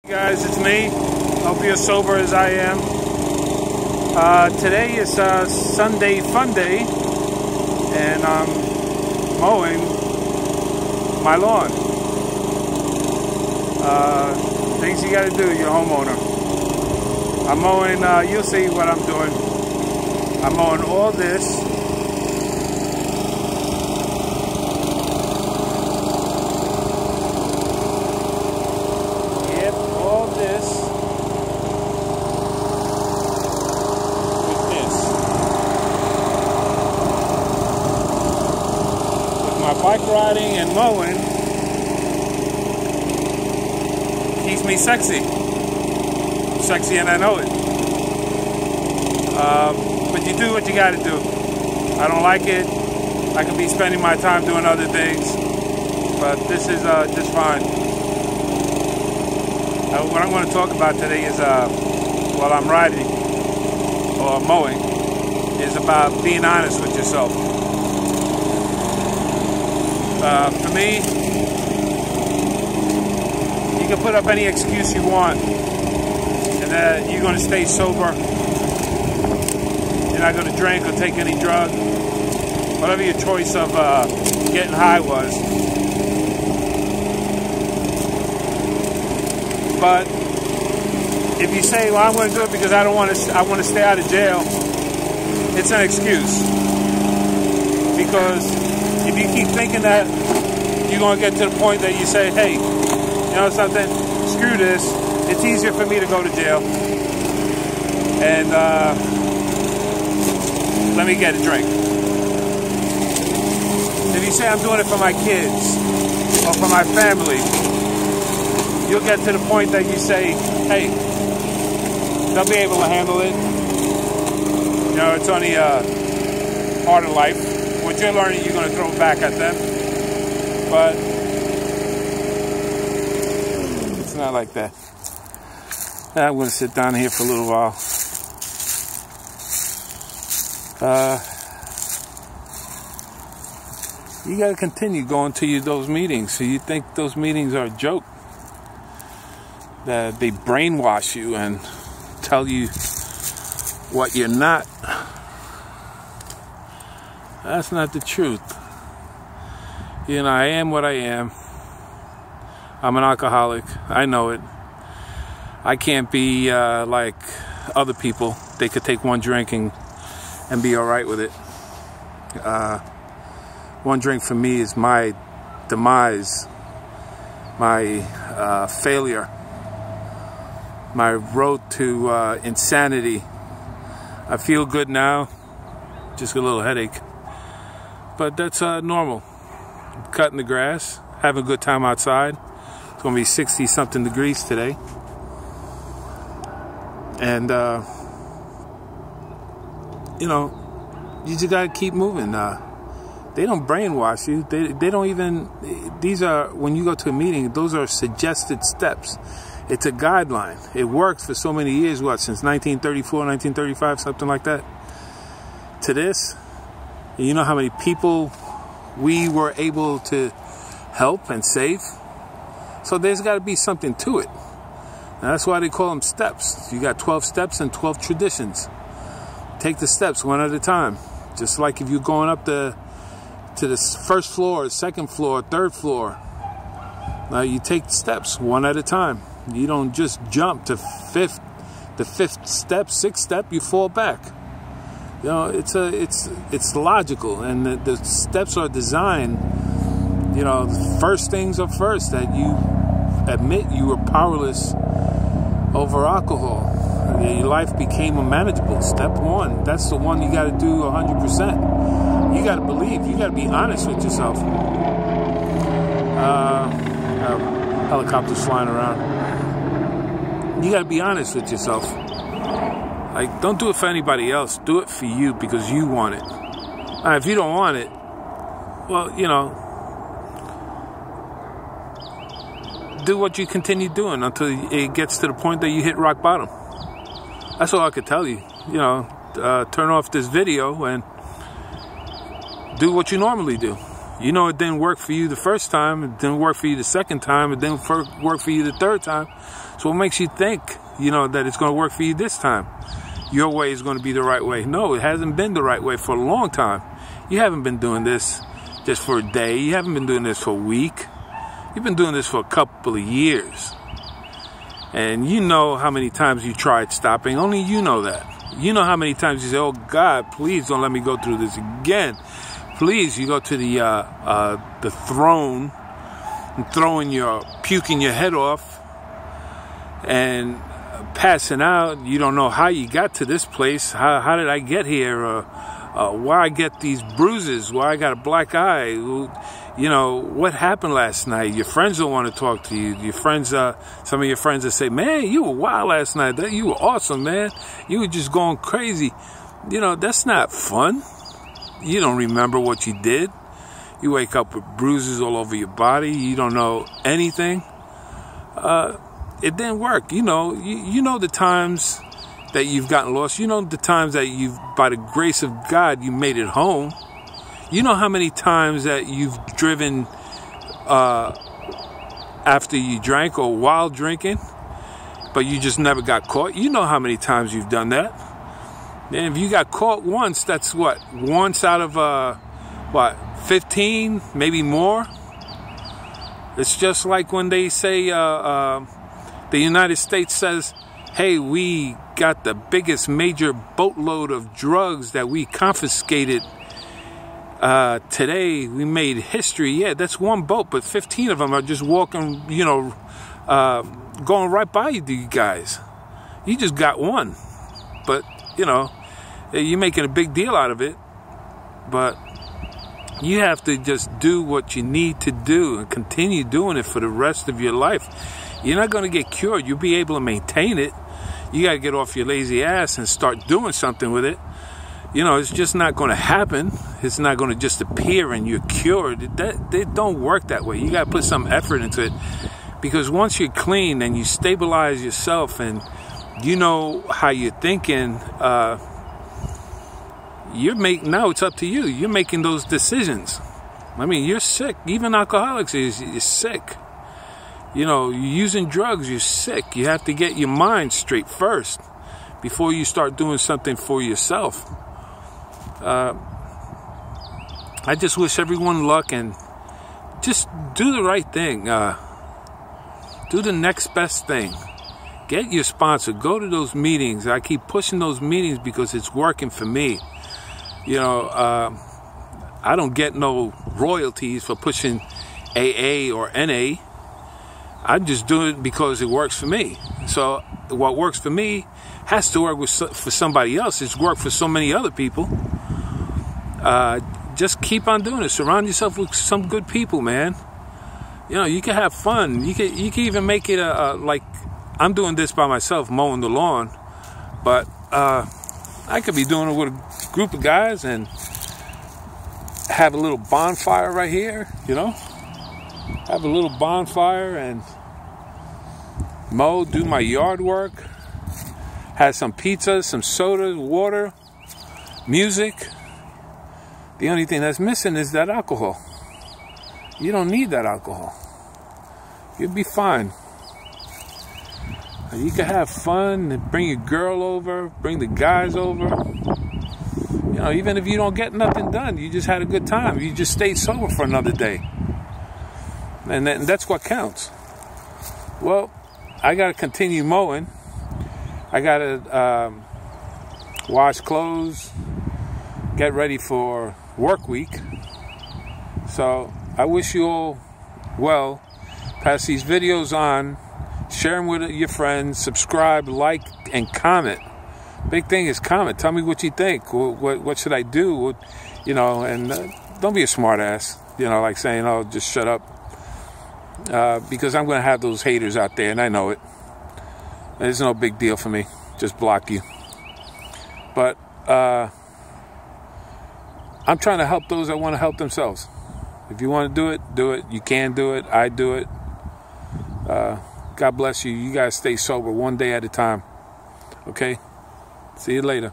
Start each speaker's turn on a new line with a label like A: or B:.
A: Hey guys, it's me. Hope you're sober as I am. Today is Sunday Fun Day, and I'm mowing my lawn. Things you gotta do, you're a homeowner. I'm mowing, you'll see what I'm doing. I'm mowing all this. My bike riding and mowing keeps me sexy. I'm sexy and I know it. But you do what you gotta do. I don't like it. I could be spending my time doing other things, but this is just fine. What I'm going to talk about today is, while I'm riding or mowing, is about being honest with yourself. For me, you can put up any excuse you want, and that you're going to stay sober. You're not going to drink or take any drug, whatever your choice of getting high was. But if you say, "Well, I'm going to do it because I want to stay out of jail," it's an excuse. Because if you keep thinking that, you're going to get to the point that you say, "Hey, you know something? Screw this. It's easier for me to go to jail. And let me get a drink." If you say, "I'm doing it for my kids or for my family," you'll get to the point that you say, "Hey, they'll be able to handle it. You know, it's only a part of life. What you're learning, you're going to throw back at them." But it's not like that. I'm going to sit down here for a little while. You got to continue going to those meetings. So you think those meetings are a joke? That they brainwash you and tell you what you're not. That's not the truth. You know, I am what I am. I'm an alcoholic. I know it. I can't be like other people. They could take one drink and be all right with it. One drink for me is my demise, my failure, my road to insanity. I feel good now, just a little headache. But that's normal. I'm cutting the grass, having a good time outside. It's going to be 60-something degrees today. And, you know, you just got to keep moving. They don't brainwash you. They don't even, these are, when you go to a meeting, those are suggested steps. It's a guideline. It works for so many years, what, since 1934, 1935, something like that, to this. You know how many people we were able to help and save? So there's got to be something to it. And that's why they call them steps. You got 12 steps and 12 traditions. Take the steps one at a time. Just like if you're going up to the first floor, second floor, third floor. Now you take steps one at a time. You don't just jump to the fifth step, sixth step, you fall back. You know, it's logical, and the steps are designed, you know, the first things are first, that you admit you were powerless over alcohol. Your life became manageable. Step one, that's the one you got to do 100%. You got to believe, you got to be honest with yourself. Helicopters flying around. You got to be honest with yourself. Like, don't do it for anybody else. Do it for you because you want it. If you don't want it, well, you know, do what you continue doing until it gets to the point that you hit rock bottom. That's all I could tell you. You know, turn off this video and do what you normally do. You know it didn't work for you the first time. It didn't work for you the second time. It didn't work for you the third time. So what makes you think, you know, that it's going to work for you this time? Your way is going to be the right way. No, it hasn't been the right way for a long time. You haven't been doing this just for a day. You haven't been doing this for a week. You've been doing this for a couple of years. And you know how many times you tried stopping. Only you know that. You know how many times you say, oh, God, please don't let me go through this again. Please, you go to the throne and puking your head off and passing out. You don't know how you got to this place. How did I get here? Why I get these bruises? Why I got a black eye? You know, what happened last night? Your friends don't want to talk to you. Your friends, some of your friends will say, man, you were wild last night. You were awesome, man. You were just going crazy. You know, that's not fun. You don't remember what you did. You wake up with bruises all over your body. You don't know anything. It didn't work. You know, you know the times that you've gotten lost. You know the times that by the grace of God, you made it home. You know how many times that you've driven after you drank or while drinking, but you just never got caught. You know how many times you've done that. And if you got caught once, that's what? Once out of, 15, maybe more? It's just like when they say, the United States says, hey, we got the biggest major boatload of drugs that we confiscated today. We made history. Yeah, that's one boat, but 15 of them are just walking, you know, going right by you guys. You just got one. But, you know, you're making a big deal out of it. But you have to just do what you need to do and continue doing it for the rest of your life. You're not going to get cured. You'll be able to maintain it. You got to get off your lazy ass and start doing something with it. You know, it's just not going to happen. It's not going to just appear and you're cured. It don't work that way. You got to put some effort into it. Because once you're clean and you stabilize yourself and you know how you're thinking, now it's up to you. You're making those decisions. I mean, you're sick. Even alcoholics is sick. You know, you're using drugs, you're sick. You have to get your mind straight first before you start doing something for yourself. I just wish everyone luck and just do the right thing. Do the next best thing. Get your sponsor. Go to those meetings. I keep pushing those meetings because it's working for me. You know, I don't get no royalties for pushing AA or NA. I just do it because it works for me. So what works for me has to work for somebody else. It's worked for so many other people. Just keep on doing it. Surround yourself with some good people, man. You know, you can have fun. You can even make it like I'm doing this by myself, mowing the lawn. But I could be doing it with a group of guys and have a little bonfire right here, you know? Have a little bonfire and mow, do my yard work, have some pizza, some soda, water, music. The only thing that's missing is that alcohol. You don't need that alcohol. You'll be fine. You can have fun and bring your girl over, bring the guys over. You know, even if you don't get nothing done, you just had a good time. You just stayed sober for another day. And that's what counts. Well, I got to continue mowing. I got to wash clothes, get ready for work week. So I wish you all well. Pass these videos on. Share them with your friends. Subscribe, like, and comment. Big thing is comment. Tell me what you think. What should I do? You know, and don't be a smart ass. You know, like saying, oh, just shut up. Because I'm going to have those haters out there, and I know it. It's no big deal for me. Just block you. But I'm trying to help those that want to help themselves. If you want to do it, do it. You can do it. I do it. God bless you. You guys stay sober one day at a time. Okay? See you later.